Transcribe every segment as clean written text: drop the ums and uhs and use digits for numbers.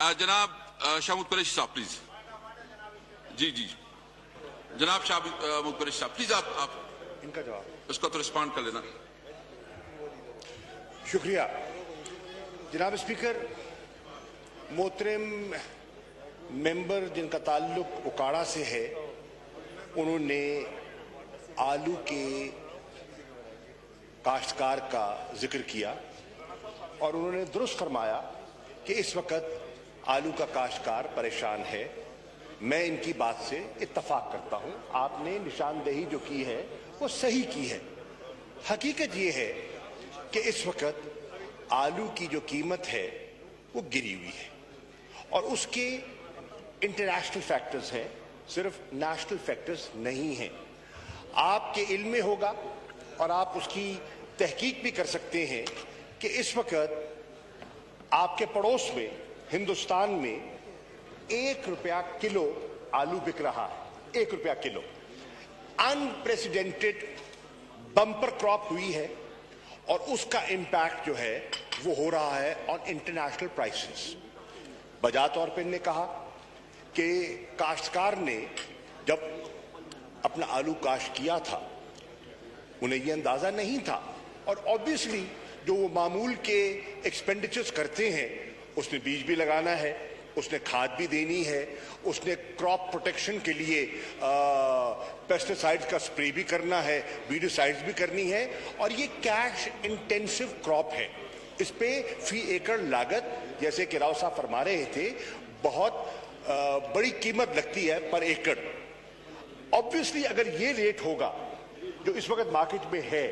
जनाब शाह कुरैशी साहब प्लीज। जी जी जनाब शाह कुरैशी साहब प्लीज आप इनका जवाब उसका तो रिस्पॉन्ड कर लेना। शुक्रिया जनाब स्पीकर। मोहतरम मेंबर जिनका ताल्लुक उकाड़ा से है, उन्होंने आलू के काश्तकार का जिक्र किया और उन्होंने दुरुस्त फरमाया कि इस वक्त आलू का काश्तकार परेशान है। मैं इनकी बात से इत्तफाक करता हूं। आपने निशानदेही जो की है वो सही की है। हकीकत ये है कि इस वक्त आलू की जो कीमत है वो गिरी हुई है और उसके इंटरनेशनल फैक्टर्स हैं, सिर्फ नेशनल फैक्टर्स नहीं हैं। आपके इल्म में होगा और आप उसकी तहकीक भी कर सकते हैं कि इस वक्त आपके पड़ोस में हिंदुस्तान में ₹1 किलो आलू बिक रहा है। ₹1 किलो। अनप्रेसिडेंटेड बम्पर क्रॉप हुई है और उसका इंपैक्ट जो है वो हो रहा है ऑन इंटरनेशनल प्राइसेस। बजा तौर पे ने कहा कि काश्तकार ने जब अपना आलू काश्त किया था उन्हें ये अंदाजा नहीं था और ऑब्वियसली जो वो मामूल के एक्सपेंडिचर्स करते हैं, उसने बीज भी लगाना है, उसने खाद भी देनी है, उसने क्रॉप प्रोटेक्शन के लिए पेस्टिसाइड्स का स्प्रे भी करना है, वीडिसाइड्स भी करनी है और ये कैश इंटेंसिव क्रॉप है। इस पे फी एकड़ लागत, जैसे कि राव साहब फरमा रहे थे, बहुत बड़ी कीमत लगती है पर एकड़। ऑब्वियसली अगर ये रेट होगा जो इस वक्त मार्केट में है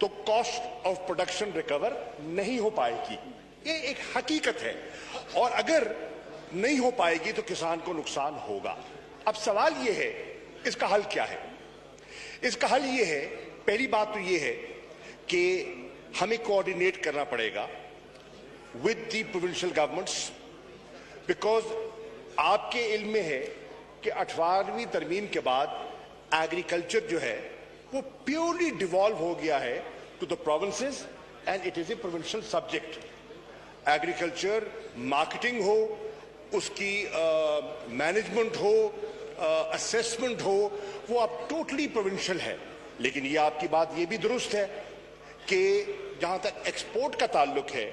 तो कॉस्ट ऑफ प्रोडक्शन रिकवर नहीं हो पाएगी। ये एक हकीकत है और अगर नहीं हो पाएगी तो किसान को नुकसान होगा। अब सवाल ये है इसका हल क्या है? इसका हल ये है, पहली बात तो ये है कि हमें कोऑर्डिनेट करना पड़ेगा with the provincial governments, because आपके इल्म में है कि 18वीं तरमीम के बाद एग्रीकल्चर जो है वो प्योरली डिवॉल्व हो गया है to the provinces and it is a provincial subject. Agriculture marketing हो, उसकी मैनेजमेंट हो, असेसमेंट हो, वो अब टोटली प्रोविंशियल है। लेकिन ये आपकी बात ये भी दुरुस्त है कि जहां तक एक्सपोर्ट का ताल्लुक है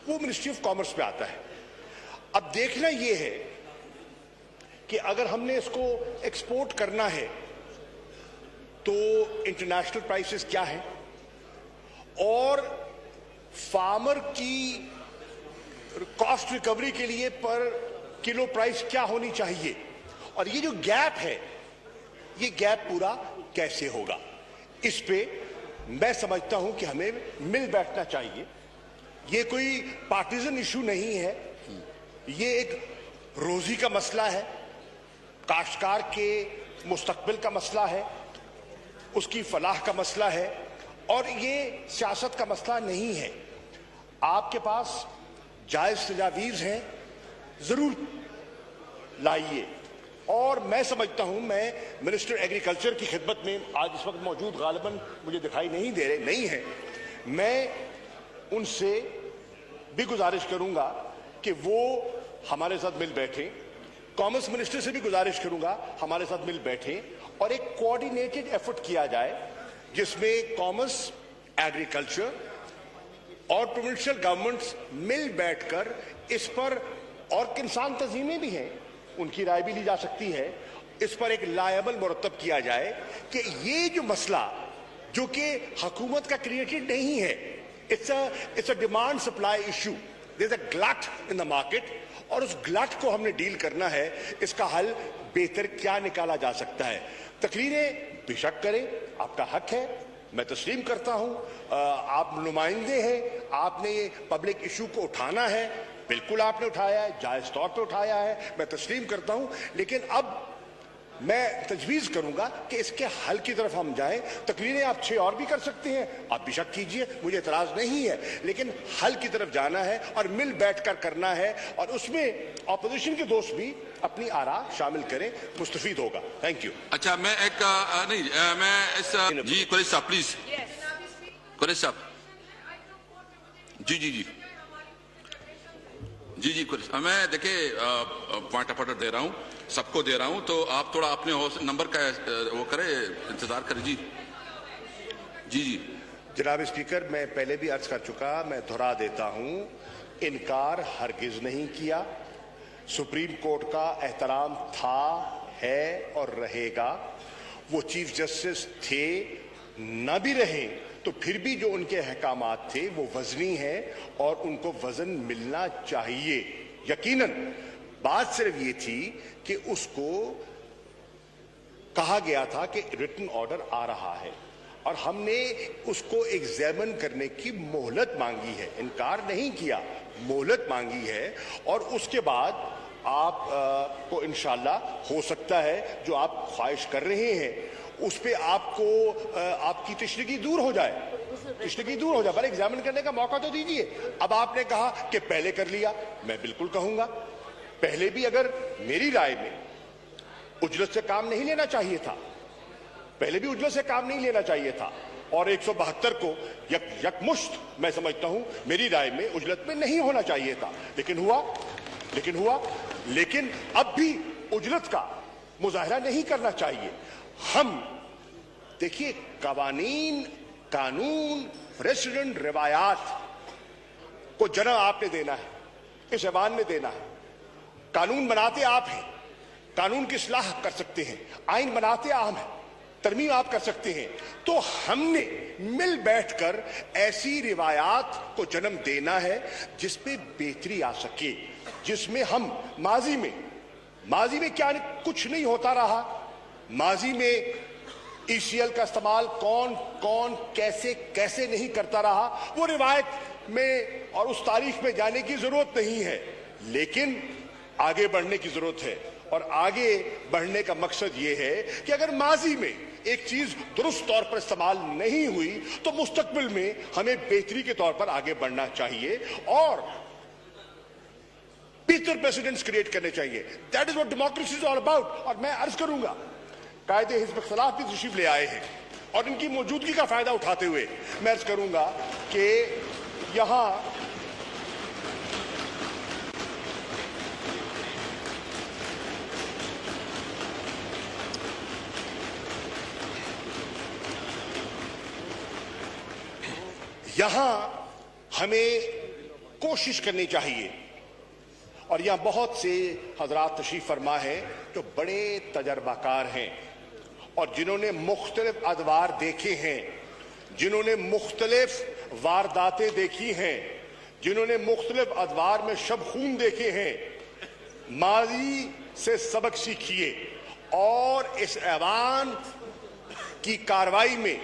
वो मिनिस्ट्री ऑफ कॉमर्स पे आता है। अब देखना ये है कि अगर हमने इसको एक्सपोर्ट करना है तो इंटरनेशनल प्राइसेस क्या है और फार्मर की कॉस्ट रिकवरी के लिए पर किलो प्राइस क्या होनी चाहिए और ये जो गैप है, ये गैप पूरा कैसे होगा, इस पे मैं समझता हूं कि हमें मिल बैठना चाहिए। ये कोई पार्टीजन इशू नहीं है, ये एक रोजी का मसला है, काश्तकार के मुस्तकबिल का मसला है, उसकी फलाह का मसला है और ये सियासत का मसला नहीं है। आपके पास जायज तजावीज़ हैं, जरूर लाइए। और मैं समझता हूं, मैं मिनिस्टर एग्रीकल्चर की खिदमत में आज इस वक्त मौजूद गालिबन मुझे दिखाई नहीं दे रहे नहीं है, मैं उनसे भी गुजारिश करूंगा कि वो हमारे साथ मिल बैठे। कॉमर्स मिनिस्टर से भी गुजारिश करूंगा हमारे साथ मिल बैठे और एक कोऑर्डिनेटेड एफर्ट किया जाए जिसमें कॉमर्स, एग्रीकल्चर और प्रोविंशियल गवर्नमेंट्स मिल बैठकर इस पर, और किसान तंजीमें भी हैं, उनकी राय भी ली जा सकती है, इस पर एक लायबल मुरतब किया जाए कि ये जो मसला जो कि हुकूमत का क्रिएटेड नहीं है, it's a demand supply issue, there is a glut in the market और उस ग्लट को हमने डील करना है। इसका हल बेहतर क्या निकाला जा सकता है? तकरीरें बेशक करें, आपका हक है, मैं तस्लीम करता हूं। आप नुमाइंदे हैं, आपने ये पब्लिक इशू को उठाना है, बिल्कुल आपने उठाया है, जायज तौर पे उठाया है, मैं तस्लीम करता हूं। लेकिन अब मैं तजवीज़ करूंगा कि इसके हल की तरफ हम जाएं। तकरीरें आप 6 और भी कर सकते हैं, आप बेशक कीजिए, मुझे एतराज नहीं है, लेकिन हल की तरफ जाना है और मिल बैठकर करना है और उसमें अपोजिशन के दोस्त भी अपनी आरा शामिल करें, मुस्तफीद होगा। Thank you. अच्छा, मैं एक मैं इस जी कुरैशी साहब प्लीज, कुरैशी साहब जी जी जी जी जी कुछ मैं देखिए पॉइंट ऑफ ऑर्डर दे रहा हूं, सबको दे रहा हूं, तो आप थोड़ा अपने नंबर का वो करें, इंतजार करें। जी जी जी जनाब स्पीकर, मैं पहले भी अर्ज कर चुका, मैं दोहरा देता हूं, इनकार हरगिज नहीं किया। सुप्रीम कोर्ट का एहतराम था, है और रहेगा। वो चीफ जस्टिस थे, न भी रहे तो फिर भी जो उनके अहकामात थे वो वजनी हैं और उनको वजन मिलना चाहिए। यकीनन बात सिर्फ ये थी कि उसको कहा गया था कि रिटन ऑर्डर आ रहा है और हमने उसको एग्जामिन करने की मोहलत मांगी है, इनकार नहीं किया, मोहलत मांगी है। और उसके बाद आप को इंशाल्लाह हो सकता है जो आप ख्वाहिश कर रहे हैं उस पे आपको आपकी तशरीकी दूर हो जाए, तशरीकी दूर हो जाए, पर एग्जामिन करने का मौका तो दीजिए। अब आपने कहा कि पहले कर लिया, मैं बिल्कुल कहूंगा पहले भी अगर मेरी राय में उजलत से काम नहीं लेना चाहिए था, पहले भी उजलत से काम नहीं लेना चाहिए था और 172 को यकमुश्त मैं समझता हूं मेरी राय में उजलत में नहीं होना चाहिए था, लेकिन हुआ। लेकिन अब भी उजलत का मुजाहरा नहीं करना चाहिए। हम देखिए कानून प्रेसिडेंट रिवायात को जन्म आपने देना है, इस ऐवान में देना है। कानून बनाते आप हैं, कानून की इस्लाह कर सकते हैं, आइन बनाते आप हैं, तरमीम आप कर सकते हैं। तो हमने मिल बैठकर ऐसी रिवायात को जन्म देना है जिसपे बेहतरी आ सके, जिसमें हम माजी में क्या कुछ नहीं होता रहा। माजी में ईसीएल का इस्तेमाल कौन कैसे नहीं करता रहा, वो रिवायत में और उस तारीख में जाने की जरूरत नहीं है, लेकिन आगे बढ़ने की जरूरत है। और आगे बढ़ने का मकसद ये है कि अगर माजी में एक चीज दुरुस्त तौर पर इस्तेमाल नहीं हुई तो मुस्तकबिल में हमें बेहतरी के तौर पर आगे बढ़ना चाहिए और बेहतर प्रेसिडेंट्स क्रिएट करने चाहिए। That is what democracy is all about. और मैं अर्ज करूंगा, कायदे हिज़्ब इख्तिलाफ भी तशरीफ ले आए हैं और इनकी मौजूदगी का फायदा उठाते हुए मैं अर्ज करूंगा कि यहां हमें कोशिश करनी चाहिए। और यहां बहुत से हजरात तशरीफ फरमा है जो बड़े तजर्बाकार हैं और जिन्होंने मुख्तलिफ अदवार देखे हैं, जिन्होंने मुख्तलिफ वारदातें देखी हैं, जिन्होंने मुख्तलिफ अदवार में शब खून देखे हैं, माजी से सबक सीखिए और इस ऐवान की कार्रवाई में,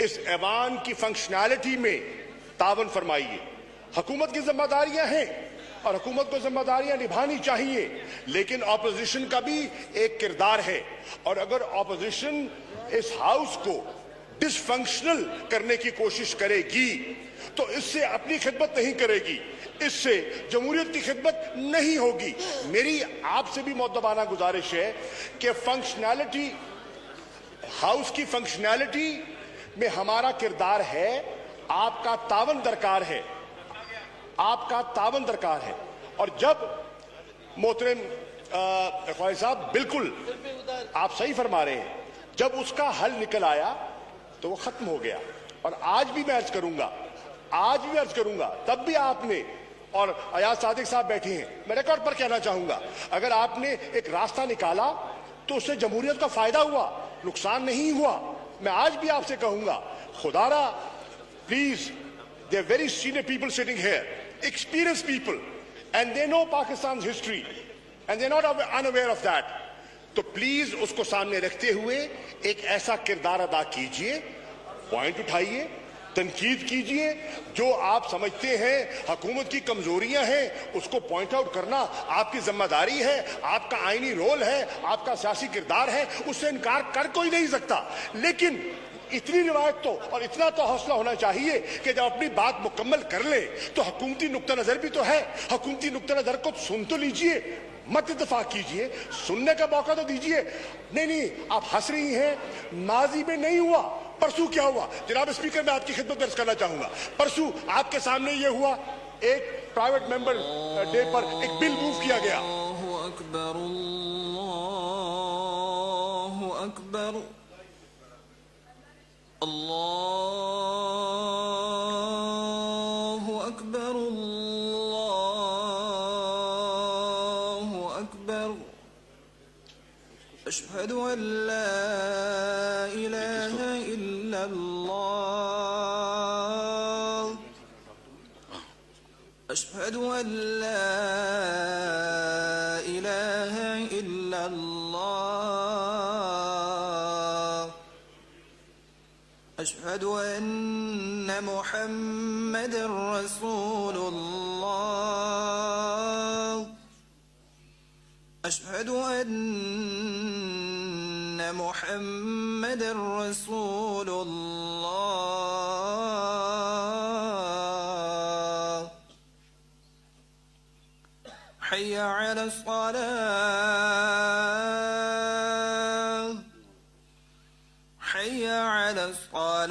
इस ऐवान की फंक्शनैलिटी में तावन फरमाइए। हुकूमत की जिम्मेदारियां हैं और हुकूमत को जिम्मेदारियां निभानी चाहिए, लेकिन ऑपोजिशन का भी एक किरदार है। और अगर ऑपोजिशन इस हाउस को डिसफंक्शनल करने की कोशिश करेगी तो इससे अपनी खिदमत नहीं करेगी, इससे जमहूरियत की खिदमत नहीं होगी। मेरी आपसे भी मुअद्दबाना गुजारिश है कि फंक्शनैलिटी, हाउस की फंक्शनैलिटी में हमारा किरदार है, आपका तावन दरकार है, आपका तावन दरकार है। और जब मोहतरम ख्वाजा साहब बिल्कुल आप सही फरमा रहे हैं, जब उसका हल निकल आया तो वो खत्म हो गया। और आज भी मैं अर्ज करूंगा, तब भी आपने, और अयाज सादिक साहब बैठे हैं, मैं रिकॉर्ड पर कहना चाहूंगा, अगर आपने एक रास्ता निकाला तो उससे जमहूरियत का फायदा हुआ, नुकसान नहीं हुआ। मैं आज भी आपसे कहूंगा, खुदारा please, they are very senior people sitting here, experienced people, and they know Pakistan's history and they're not unaware of that. तो प्लीज उसको सामने रखते हुए एक ऐसा किरदार अदा कीजिए, पॉइंट उठाइए, तनकीद कीजिए, जो आप समझते हैं हुकूमत की कमजोरियां हैं उसको पॉइंट आउट करना आपकी जिम्मेदारी है, आपका आईनी रोल है, आपका सियासी किरदार है, उससे इनकार कर कोई नहीं सकता। लेकिन इतनी रिवायत तो और इतना तो हौसला होना चाहिए कि जब अपनी बात मुकम्मल कर ले तो हुकूमती नुक्ता नजर भी तो है, हुकूमती नुक्ता नजर को सुन तो लीजिए, मत इत्तेफाक कीजिए, सुनने का मौका तो दीजिए। नहीं, आप हंस रही हैं, माजी में नहीं हुआ, परसों क्या हुआ? जनाब स्पीकर, मैं आपकी खिदमत दर्ज करना चाहूंगा, परसों आपके सामने ये हुआ एक प्राइवेट मेंबर डे पर एक बिल मूव किया गया। अल्लाहु अकबर, अल्लाहु अकबर, अल्लाहु अकबर, अल्लाहु अकबर। अशहदु अन ला इलाहा इल्लल्लाह, अशहदु अन ला इलाहा इल्लल्लाह, अशहदु अन्न मुहम्मदर रसूलुल्लाह, अशहदु अन्न मुहम्मदर रसूलुल्लाह। हय्य अला अस्सलाह, हय्य अला अस्सलाह,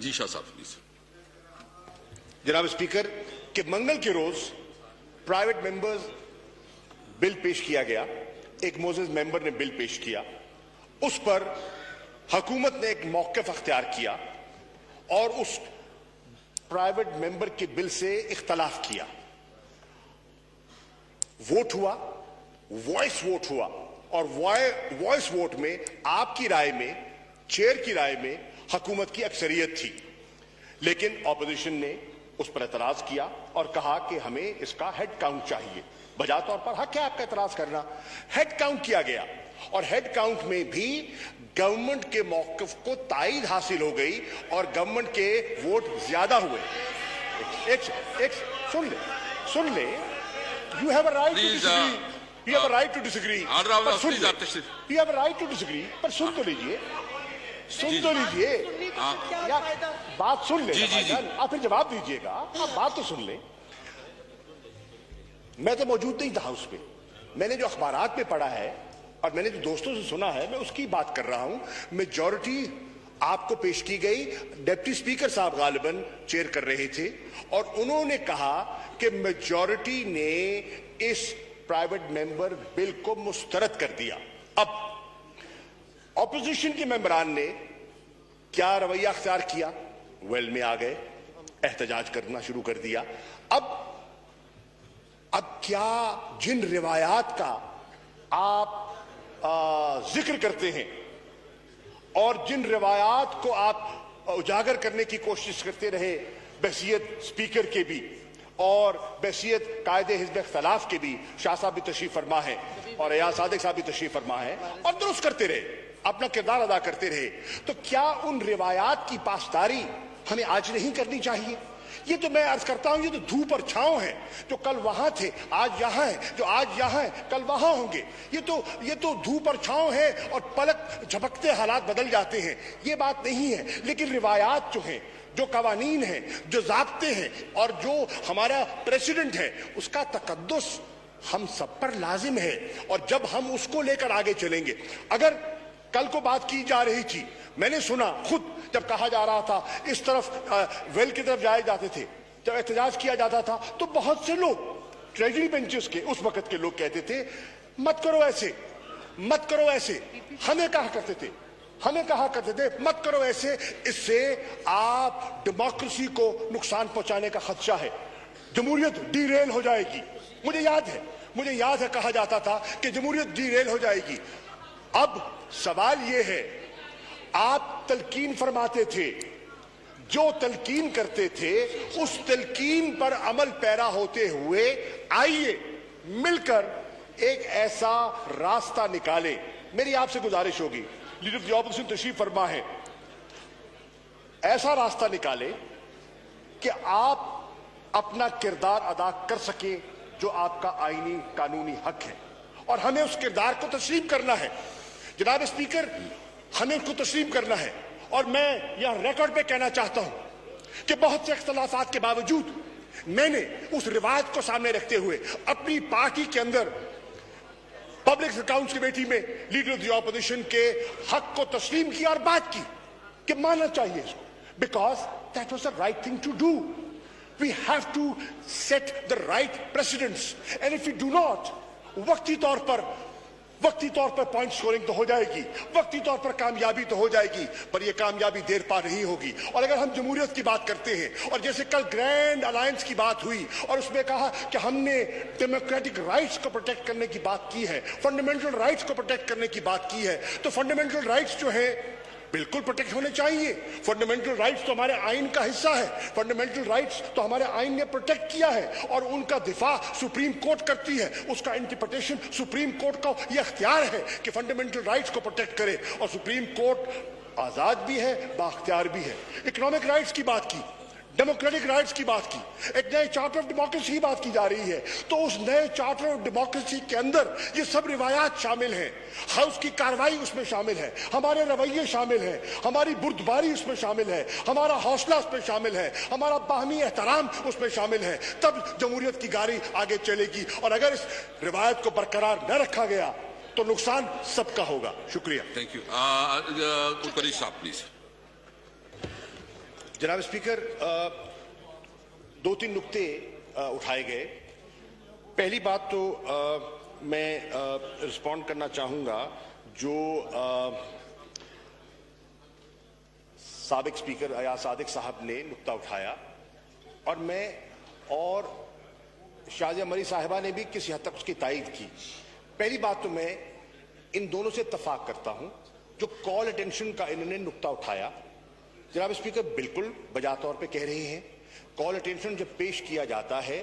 जी शाह साहब प्लीज। जनाब स्पीकर कि मंगल के रोज प्राइवेट मेंबर्स बिल पेश किया गया, एक मोजेस मेंबर ने बिल पेश किया, उस पर हुकूमत ने एक मौक़िफ़ अख्तियार किया और उस प्राइवेट मेंबर के बिल से इख्तलाफ किया। वोट हुआ, वॉइस वोट हुआ और वॉइस वोट में आपकी राय में, चेयर की राय में हुकूमत की अक्सरियत थी, लेकिन ऑपोजिशन ने उस पर एतराज किया और कहा कि हमें इसका हेड काउंट चाहिए। बजा तौर पर हक है आपका एतराज करना। हेड काउंट किया गया और हेड काउंट में भी गवर्नमेंट के मौक़िफ़ को तायद हासिल हो गई और गवर्नमेंट के वोट ज्यादा हुए। एक सुन ले, you have a right to disagree, you have a right to disagree, you have a right to disagree, पर सुन तो लीजिए, यार बात सुन ले। आप फिर जवाब दीजिएगा, आप बात तो सुन ले। मैं तो मौजूद नहीं था हाउस पे, मैंने जो अखबारात में पढ़ा है और मैंने जो दोस्तों से सुना है मैं उसकी बात कर रहा हूं। मेजॉरिटी आपको पेश की गई, डिप्टी स्पीकर साहब गालिबन चेयर कर रहे थे और उन्होंने कहा कि मेजॉरिटी ने इस प्राइवेट मेंबर बिल को मुस्तरद कर दिया। अब ऑपोजिशन के मेंबरान ने क्या रवैया अख्तियार किया? वेल में आ गए, एहतजाज करना शुरू कर दिया। अब क्या जिन रिवायात का आप जिक्र करते हैं और जिन रिवायात को आप उजागर करने की कोशिश करते रहे बहसियत स्पीकर के भी और बहसियत कायदे हिज़्ब इख्तिलाफ के भी, शाह साहब भी तशरीफ फरमा है और अयाज सादिक साहब भी तशरीफ फरमा है और दुरुस्त करते रहे, अपना किरदार अदा करते रहे, तो क्या उन रिवायात की पासदारी हमें आज नहीं करनी चाहिए? ये तो मैं अर्ज करता हूं, ये तो धूप और छांव है, जो कल वहां थे आज यहां है, जो आज यहां है कल वहां होंगे। ये तो धूप और छांव है और पलक झपकते हालात बदल जाते हैं, ये बात नहीं है। लेकिन रिवायात जो हैं, जो कवानीन हैं, जो ज़ाब्ते हैं और जो हमारा प्रेसिडेंट है, उसका तकद्दुस हम सब पर लाजिम है और जब हम उसको लेकर आगे चलेंगे। अगर कल को बात की जा रही थी, मैंने सुना खुद जब कहा जा रहा था इस तरफ वेल की तरफ जाए जाते थे, जब एहतजाज किया जाता था तो बहुत से लोग ट्रेजरी बेंचेस के उस वक्त के लोग कहते थे मत करो ऐसे, मत करो ऐसे। हमें कहा करते थे मत करो ऐसे, इससे आप डेमोक्रेसी को नुकसान पहुंचाने का खदशा है, जमहूरियत डीरेल हो जाएगी। मुझे याद है कहा जाता था कि जमहूरियत डीरेल हो जाएगी। अब सवाल यह है, आप तलकीन फरमाते थे, जो तलकीन करते थे उस तलकीन पर अमल पैरा होते हुए आइए मिलकर एक ऐसा रास्ता निकालें। मेरी आपसे गुजारिश होगी लीडर ऑफ द ऑपोजिशन तशरीफ फरमा है, ऐसा रास्ता निकाले कि आप अपना किरदार अदा कर सके जो आपका आईनी कानूनी हक है, और हमें उस किरदार को तस्लीम करना है। जनाब स्पीकर, हमें उसको तस्लीम करना है। और मैं यह रिकॉर्ड पे कहना चाहता हूं कि बहुत से इख्तलाफात के बावजूद मैंने उस रिवायत को सामने रखते हुए अपनी पार्टी के अंदर पब्लिक अकाउंट्स कमेटी में लीडर ऑफ द ऑपोजिशन के हक को तस्लीम किया और बात की कि मानना चाहिए इसको, because that was the right thing to do. We have to set the right presidents, and if you do not, वक्ती तौर पर पॉइंट स्कोरिंग तो हो जाएगी, वक्ती तौर पर कामयाबी तो हो जाएगी, पर यह कामयाबी देर पा नहीं होगी। और अगर हम जमहूरियत की बात करते हैं, और जैसे कल ग्रैंड अलायंस की बात हुई और उसमें कहा कि हमने डेमोक्रेटिक राइट्स को प्रोटेक्ट करने की बात की है, फंडामेंटल राइट्स को प्रोटेक्ट करने की बात की है, तो फंडामेंटल राइट्स जो है बिल्कुल प्रोटेक्ट होने चाहिए। फंडामेंटल राइट्स तो हमारे आइन का हिस्सा है, फंडामेंटल राइट्स तो हमारे आइन ने प्रोटेक्ट किया है, और उनका दिफा सुप्रीम कोर्ट करती है, उसका इंटरप्रिटेशन सुप्रीम कोर्ट का यह इख्तियार है कि फंडामेंटल राइट्स को प्रोटेक्ट करे, और सुप्रीम कोर्ट आजाद भी है, बाख्तियार भी है। इकोनॉमिक राइट्स की बात की, डेमोक्रेटिक राइट्स की बात की, एक नए चार्टर ऑफ डेमोक्रेसी की बात की जा रही है, तो उस नए चार्टर ऑफ डेमोक्रेसी के अंदर ये सब रिवायात शामिल हैं, हाउस की कार्रवाई उसमें शामिल है, हमारे रवैये शामिल हैं, हमारी बुर्दबारी उसमें शामिल है, हमारा हौसला उसमें शामिल है, हमारा बाहमी एहतराम उसमें शामिल है, तब जमहूरियत की गाड़ी आगे चलेगी। और अगर इस रिवायत को बरकरार न रखा गया तो नुकसान सबका होगा। शुक्रिया। Thank you. कुलकर्णी साहब प्लीज। जनाब स्पीकर, दो तीन नुक्ते उठाए गए। पहली बात तो मैं रिस्पॉन्ड करना चाहूंगा जो साबिक स्पीकर अयाज सादिक साहब ने नुक्ता उठाया, और मैं और शाजिया मरी साहिबा ने भी किसी हद तक उसकी तायीद की। पहली बात तो मैं इन दोनों से इत्तफाक करता हूं, जो कॉल अटेंशन का इन्होंने नुक्ता उठाया। जनाब स्पीकर, बिल्कुल बजा तौर पे कह रहे हैं, कॉल अटेंशन जब पेश किया जाता है,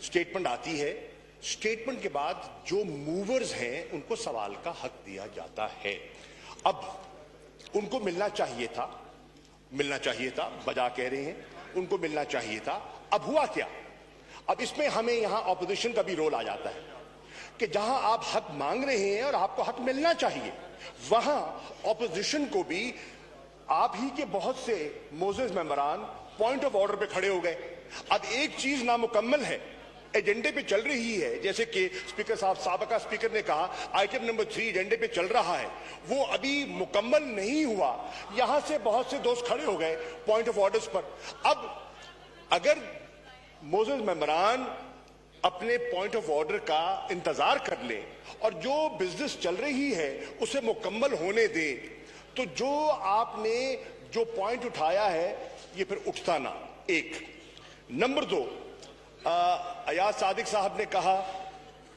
स्टेटमेंट आती है, स्टेटमेंट के बाद जो मूवर्स हैं उनको सवाल का हक दिया जाता है। अब उनको मिलना चाहिए था, बजा कह रहे हैं, उनको मिलना चाहिए था। अब हुआ क्या? अब इसमें हमें यहां ऑपोजिशन का भी रोल आ जाता है कि जहां आप हक मांग रहे हैं और आपको हक मिलना चाहिए, वहां ऑपोजिशन को भी आप ही के बहुत से मोजेस मेंबरान पॉइंट ऑफ ऑर्डर पे खड़े हो गए। अब एक चीज नामुकम्मल है, एजेंडे पे चल रही है, जैसे कि स्पीकर साहब, साबका स्पीकर ने कहा आइटम नंबर 3 एजेंडे पे चल रहा है, वो अभी मुकम्मल नहीं हुआ। यहां से बहुत से दोस्त खड़े हो गए पॉइंट ऑफ ऑर्डर्स पर। अब अगर मोजेस मेंबरान अपने पॉइंट ऑफ ऑर्डर का इंतजार कर ले और जो बिजनेस चल रही है उसे मुकम्मल होने दे, तो जो आपने जो पॉइंट उठाया है ये फिर उठता ना। एक नंबर 2, अयाज सादिक साहब ने कहा,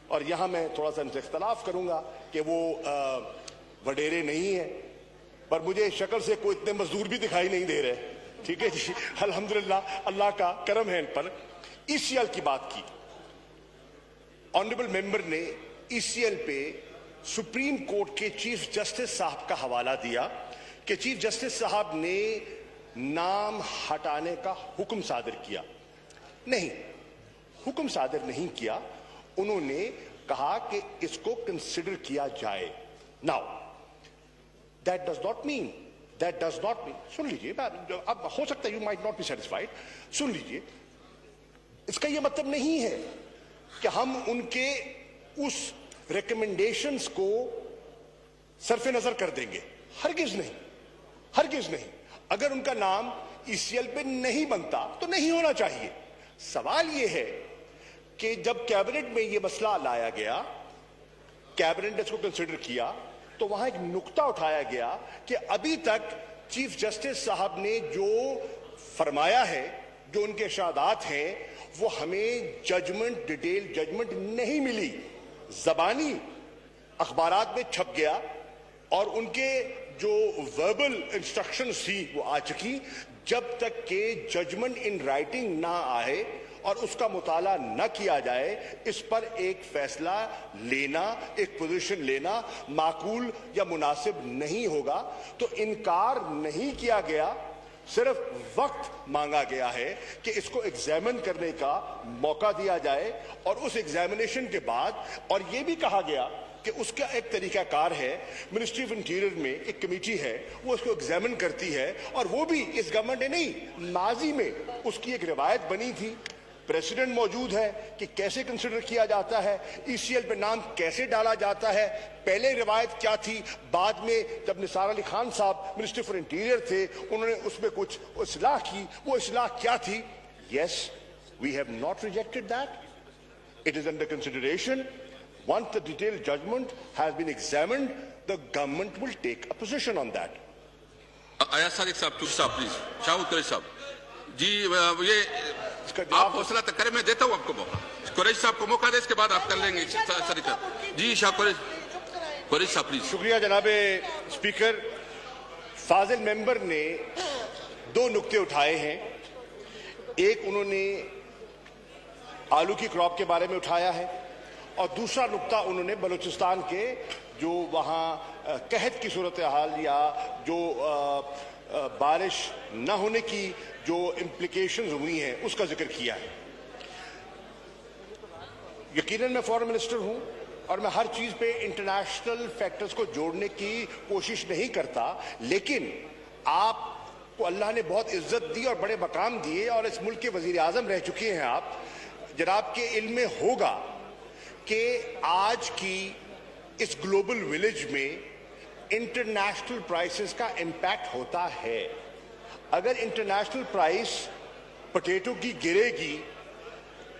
और यहां मैं थोड़ा सा इनसे इख्तलाफ करूंगा कि वो वडेरे नहीं है, पर मुझे शक्ल से कोई इतने मजदूर भी दिखाई नहीं दे रहे। ठीक है जी, अल्हम्दुलिल्लाह, अल्लाह का करम है इन पर। ईसीएल की बात की, ऑनरेबल मेंबर ने ईसीएल पे सुप्रीम कोर्ट के चीफ जस्टिस साहब का हवाला दिया कि चीफ जस्टिस साहब ने नाम हटाने का हुक्म सादर किया। नहीं, हुक्म सादर नहीं किया, उन्होंने कहा कि इसको कंसिडर किया जाए। Now that does not mean, सुन लीजिए, अब हो सकता है you might not be satisfied, सुन लीजिए, इसका यह मतलब नहीं है कि हम उनके उस रिकमेंडेशंस को सरफे नजर कर देंगे। हरगिज नहीं। अगर उनका नाम ईसीएल पे नहीं बनता तो नहीं होना चाहिए। सवाल यह है कि जब कैबिनेट में यह मसला लाया गया, कैबिनेट ने इसको कंसिडर किया, तो वहां एक नुक्ता उठाया गया कि अभी तक चीफ जस्टिस साहब ने जो फरमाया है, जो उनके इरशादात हैं, वो हमें जजमेंट, डिटेल जजमेंट नहीं मिली। जबानी अखबारात में छप गया और उनके जो वर्बल इंस्ट्रक्शंस थी वो आ चुकी। जब तक के जजमेंट इन राइटिंग ना आए और उसका मुताला न किया जाए, इस पर एक फैसला लेना, एक पोजीशन लेना माकूल या मुनासिब नहीं होगा। तो इनकार नहीं किया गया, सिर्फ वक्त मांगा गया है कि इसको एग्जामिन करने का मौका दिया जाए और उस एग्जामिनेशन के बाद, और यह भी कहा गया कि उसका एक तरीकाकार है, मिनिस्ट्री ऑफ इंटीरियर में एक कमेटी है, वो उसको एग्जामिन करती है, और वो भी इस गवर्नमेंट ने नहीं, माजी में उसकी एक रिवायत बनी थी, प्रेसिडेंट मौजूद है कि कैसे कंसिडर किया जाता है, ईसीएल पे नाम कैसे डाला जाता है, पहले रिवायत क्या थी, बाद में जब निसार अली खान साहब मिनिस्टर फॉर इंटीरियर थे उन्होंने उसमें कुछ इस्लाह की, वो इस्लाह क्या थी? Yes, we have not rejected that, it is under consideration. Once the detailed judgment has been examined, the government will take a position on that. आयाज सादिक साहब, चुप साहब प्लीज, शाह कुरैशी साहब जी, ये आप हौसला तक करें, मैं देता हूं आपको मौका। कुरैशी साहब को मौका दे, इसके बाद आप कर लेंगे सादिक साहब जी। शाह कुरैशी साहब प्लीज। शुक्रिया जनाबे स्पीकर। फाजिल मेंबर ने दो नुक्ते उठाए हैं, एक उन्होंने आलू की क्रॉप के बारे में उठाया है और दूसरा नुक्ता उन्होंने बलूचिस्तान के जो वहाँ कहत की सूरत हाल या जो बारिश न होने की जो इम्प्लिकेशंस हुई हैं उसका जिक्र किया है। यकीनन मैं फॉरेन मिनिस्टर हूँ और मैं हर चीज़ पे इंटरनेशनल फैक्टर्स को जोड़ने की कोशिश नहीं करता, लेकिन आपको अल्लाह ने बहुत इज्जत दी और बड़े मकाम दिए और इस मुल्क के वजीर आज़म रह चुके हैं आप। जनाब के इल्म में होगा कि आज की इस ग्लोबल विलेज में इंटरनेशनल प्राइसेस का इंपैक्ट होता है। अगर इंटरनेशनल प्राइस पोटैटो की गिरेगी,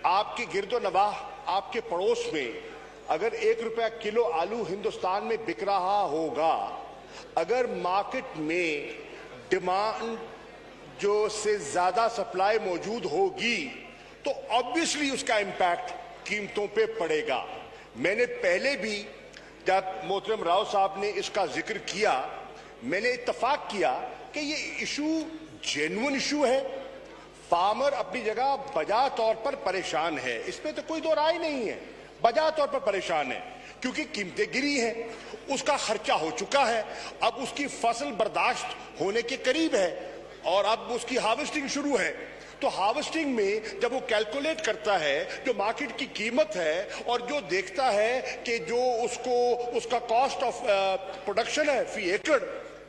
आपके गिरदो नवाह आपके पड़ोस में अगर ₹1 किलो आलू हिंदुस्तान में बिक रहा होगा, अगर मार्केट में डिमांड जो से ज्यादा सप्लाई मौजूद होगी तो ऑब्वियसली उसका इंपैक्ट कीमतों पे पड़ेगा। मैंने पहले भी जब मोहतरम राव साहब ने इसका जिक्र किया, मैंने इत्तफाक किया कि ये इशू जेन्युइन इशू है। फार्मर अपनी जगह बजा तौर पर परेशान है, इसमें तो कोई दो राय नहीं है, बजा तौर पर परेशान है क्योंकि कीमतें गिरी हैं, उसका खर्चा हो चुका है, अब उसकी फसल बर्दाश्त होने के करीब है और अब उसकी हार्वेस्टिंग शुरू है। तो हार्वेस्टिंग में जब वो कैलकुलेट करता है जो मार्केट की कीमत है और जो देखता है कि जो उसको उसका कॉस्ट ऑफ प्रोडक्शन है फी एकड़,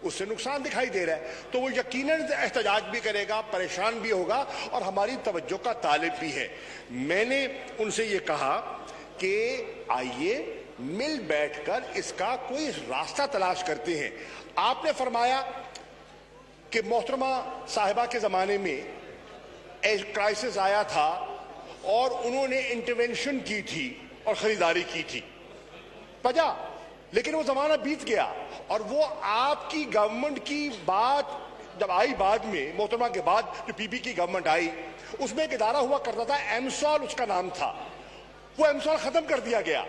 उससे नुकसान दिखाई दे रहा है, तो वो यकीनन एहतजाज भी करेगा, परेशान भी होगा और हमारी तवज्जो का तालिब भी है। मैंने उनसे ये कहा कि आइए मिल बैठकर इसका कोई रास्ता तलाश करते हैं। आपने फरमाया कि मोहतरमा साहिबा के जमाने में एक क्राइसिस आया था और उन्होंने इंटरवेंशन की थी और खरीदारी की थी, बजा, लेकिन वो जमाना बीत गया और वो आपकी गवर्नमेंट की बात जब आई बाद में, मोहतरमा के बाद जो पीपी की गवर्नमेंट आई, उसमें एक इदारा हुआ करता था, एमसॉल उसका नाम था, वो एमसॉल खत्म कर दिया गया।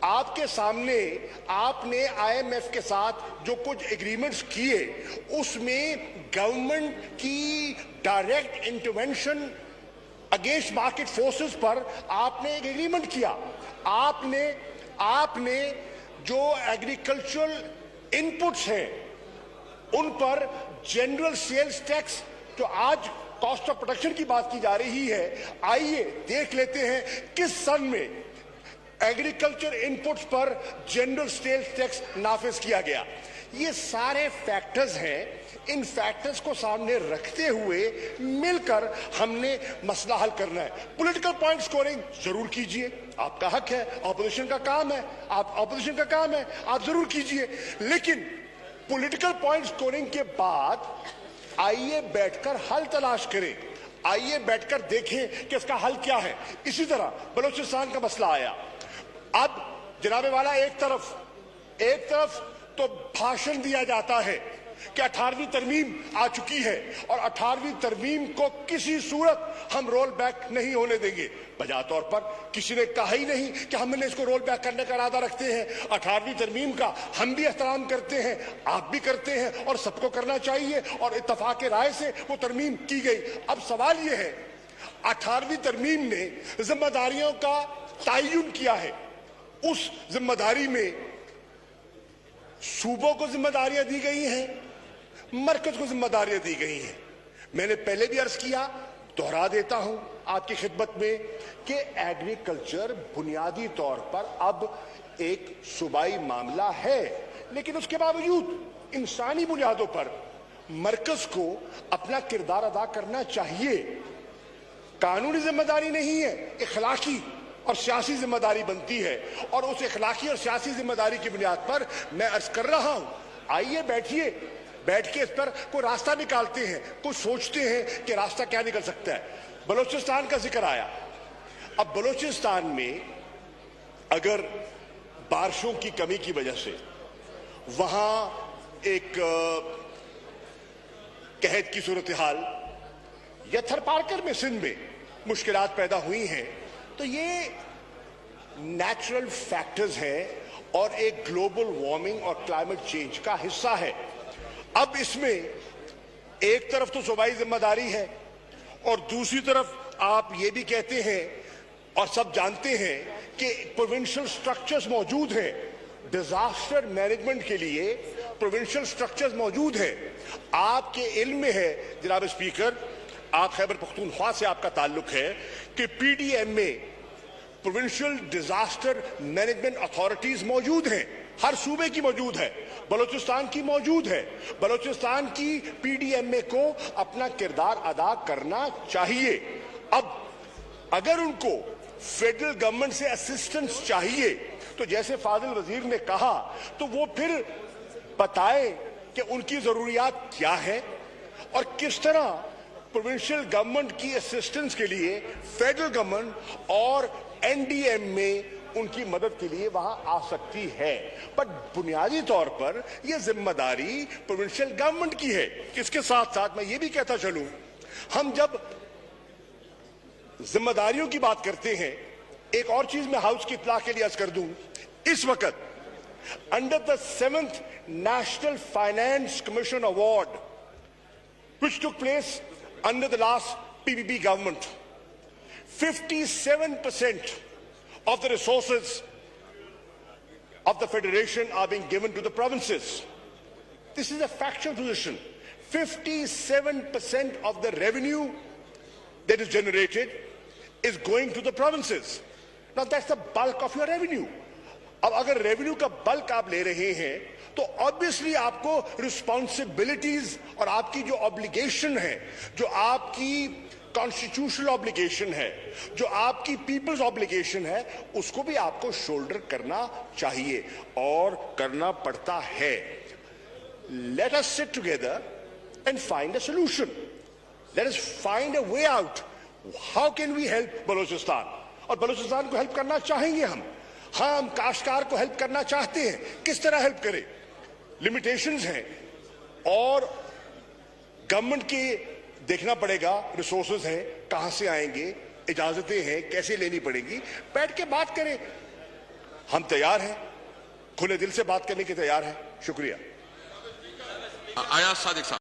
आपके सामने आपने आईएमएफ के साथ जो कुछ एग्रीमेंट्स किए उसमें गवर्नमेंट की direct intervention against market forces पर आपने एक एग्रीमेंट किया। आपने जो एग्रीकल्चरल इनपुट्स हैं उन पर जनरल सेल्स टैक्स, जो आज कॉस्ट ऑफ प्रोडक्शन की बात की जा रही है, आइए देख लेते हैं किस सन में एग्रीकल्चर इनपुट्स पर जनरल सेल्स टैक्स नाफिज किया गया। ये सारे फैक्टर्स हैं, इन फैक्टर्स को सामने रखते हुए मिलकर हमने मसला हल करना है। पॉलिटिकल पॉइंट स्कोरिंग जरूर कीजिए, आपका हक है, ऑपोजिशन का काम है, आप जरूर कीजिए, लेकिन पॉलिटिकल पॉइंट स्कोरिंग के बाद आइए बैठकर हल तलाश करें, आइए बैठकर देखें कि इसका हल क्या है। इसी तरह बलूचिस्तान का मसला आया, अब जनाबे वाला एक तरफ तो भाषण दिया जाता है कि 18वीं तरमीम आ चुकी है और 18वीं तरमीम को किसी सूरत हम रोल बैक नहीं होने देंगे। बजा तौर पर किसी ने कहा ही नहीं कि हमने इसको रोल बैक करने का इरादा रखते हैं। 18वीं तरमीम का हम भी एहतराम करते हैं, आप भी करते हैं और सबको करना चाहिए और इत्तफाक राय से वो तरमीम की गई। अब सवाल ये है, 18वीं तरमीम ने जिम्मेदारियों का तयन किया है। उस जिम्मेदारी में सूबों को जिम्मेदारियां दी गई हैं, मरकज को जिम्मेदारियां दी गई हैं। मैंने पहले भी अर्ज किया, दोहरा देता हूं आपकी खिदमत में कि एग्रीकल्चर बुनियादी तौर पर अब एक सूबाई मामला है, लेकिन उसके बावजूद इंसानी बुनियादों पर मरकज को अपना किरदार अदा करना चाहिए। कानूनी जिम्मेदारी नहीं है, इखलाकी और सियासी जिम्मेदारी बनती है, और उस इखलाकी और सियासी जिम्मेदारी की बुनियाद पर मैं अर्ज कर रहा हूं, आइए बैठिए, बैठ के इस पर कोई रास्ता निकालते हैं, कुछ सोचते हैं कि रास्ता क्या निकल सकता है। बलूचिस्तान का जिक्र आया। अब बलूचिस्तान में अगर बारिशों की कमी की वजह से वहां एक कहत की सूरत हाल या थरपारकर में सिंध में मुश्किलात पैदा हुई हैं, तो ये नेचुरल फैक्टर्स हैं और एक ग्लोबल वार्मिंग और क्लाइमेट चेंज का हिस्सा है। अब इसमें एक तरफ तो सूबाई जिम्मेदारी है और दूसरी तरफ आप ये भी कहते हैं और सब जानते हैं कि प्रोविंशियल स्ट्रक्चर्स मौजूद हैं, डिजास्टर मैनेजमेंट के लिए प्रोविंशियल स्ट्रक्चर्स मौजूद हैं। आपके इल्म में है जनाब स्पीकर, आप खैबर पख्तूनख्वा से आपका ताल्लुक है, कि पीडीएम में प्रोविंशियल डिजास्टर मैनेजमेंट अथॉरिटीज मौजूद हैं, हर सूबे की मौजूद है, बलूचिस्तान की मौजूद है। बलूचिस्तान की पीडीएमए को अपना किरदार अदा करना चाहिए। अब अगर उनको फेडरल गवर्नमेंट से असिस्टेंस चाहिए तो जैसे फाजिल वजीर ने कहा, तो वो फिर बताए कि उनकी जरूरियात क्या है और किस तरह प्रोविंशियल गवर्नमेंट की असिस्टेंस के लिए फेडरल गवर्नमेंट और एनडीएम में उनकी मदद के लिए वहां आ सकती है। पर बुनियादी तौर पर यह जिम्मेदारी प्रोविंशियल गवर्नमेंट की है। इसके साथ साथ मैं ये भी कहता चलूं, हम जब जिम्मेदारियों की बात करते हैं, एक और चीज मैं हाउस की इत्तला के लिए अर्ज कर दूं, इस वक्त under the 7th national finance commission award which took place under the last PPP government, 57% of the resources of the federation are being given to the provinces. This is a factual position. 57% of the revenue that is generated is going to the provinces. Now that's the bulk of your revenue. अब अगर revenue का bulk आप ले रहे हैं तो obviously आपको responsibilities और आपकी जो ऑब्लिगेशन है, जो आपकी कॉन्स्टिट्यूशनल ऑब्लिगेशन है, जो आपकी पीपल्स ऑब्लिगेशन है, उसको भी आपको शोल्डर करना चाहिए और करना पड़ता है। Let us sit together and find a solution, let us find a way out. How can we help Balochistan? और बलूचिस्तान को हेल्प करना चाहेंगे हम। हाँ, हम काश्तकार को हेल्प करना चाहते हैं। किस तरह हेल्प करें? लिमिटेशंस हैं और गवर्नमेंट के देखना पड़ेगा, रिसोर्सेज हैं, कहां से आएंगे, इजाजतें हैं, कैसे लेनी पड़ेगी, बैठ के बात करें। हम तैयार हैं, खुले दिल से बात करने के तैयार हैं। शुक्रिया। आयाज सादिक साहब।